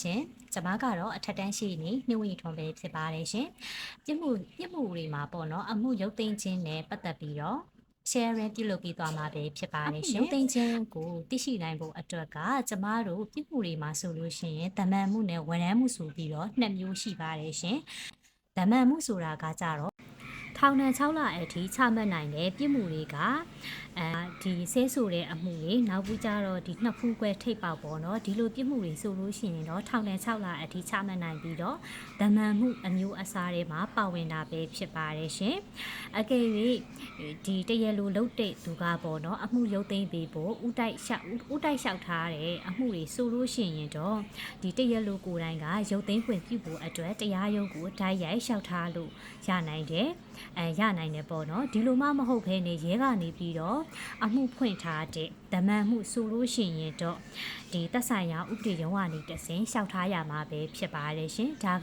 ရှင်ကျမကတော့အထက်တန်းရှိနေနှိဝေထွန်ပဲဖြစ်ပါတယ်ရှင်ပြစ်မှုတွေမှာပေါ့နော်အမှုရုပ်သိမ်းခြင်းနဲ့ပတ်သက်ပြီးတော့ sharing ပြုလုပ်ပြီးသွားမှာပဲဖြစ်ပါတယ်ရှင်ရုပ်သိမ်းခြင်းကိုသိရှိနိုင်ဖို့အတွက်ကကျမတို့ပြစ်မှုတွေမှာဆိုလို့ရှိရင်တမန်မှုနဲ့ဝန်ထမ်းမှုဆိုပြီးတော့နှစ်မျိုးရှိပါတယ်ရှင်တမန်မှုဆိုတာကကြတော့ထောင်ဒဏ်6လအထိချမှတ်နိုင်တဲ့ပြစ်မှုတွေကဒီဆဲဆိုတဲ့အမှုတွေနောက်ပြီးကြတော့ဒီနှစ်ဖူးခွဲထိပ်ပေါက်ပေါ့နော်ဒီလိုပြစ်မှုတွေဆိုလို့ရှိရင်တော့ထောင်ဒဏ်6လအထိချမှတ်နိုင်ပြီးတော့ဒဏ်မှန်မှုအမျိုးအစားတွေမှာပါဝင်တာပဲဖြစ်ပါတယ်ရှင်အကယ်၍ဒီတရလိုလုတ်တဲ့သူကပေါ့နော်အမှုရုပ်သိမ်းပေးဖို့ဥတိုက်လျှောက်ထားတဲ့အမှုတွေဆိုလို့ရှိရင်တော့ဒီတရလိုကိုယ်တိုင်ကရုပ်သိမ်းခွင့်ပြုဖို့အတွက်တရားရုံးကိုဓာတ်ရိုက်လျှောက်ထားလို့ရနိုင်တယ်ရနိုင်တယ်ပေါ့နော်ဒီလိုမှမဟုတ်ဘဲနေရဲကနေပြီးတော့အမှုဖွင့်ထားတဲ့ဓမ္မမှုဆိုလို့ရှိရင်တော့ဒီသက်ဆိုင်ရာဥပဒေရုံးကနေတဆင့်လျှောက်ထားရမှာပဲဖြစ်ပါတယ်ရှင်ဒါက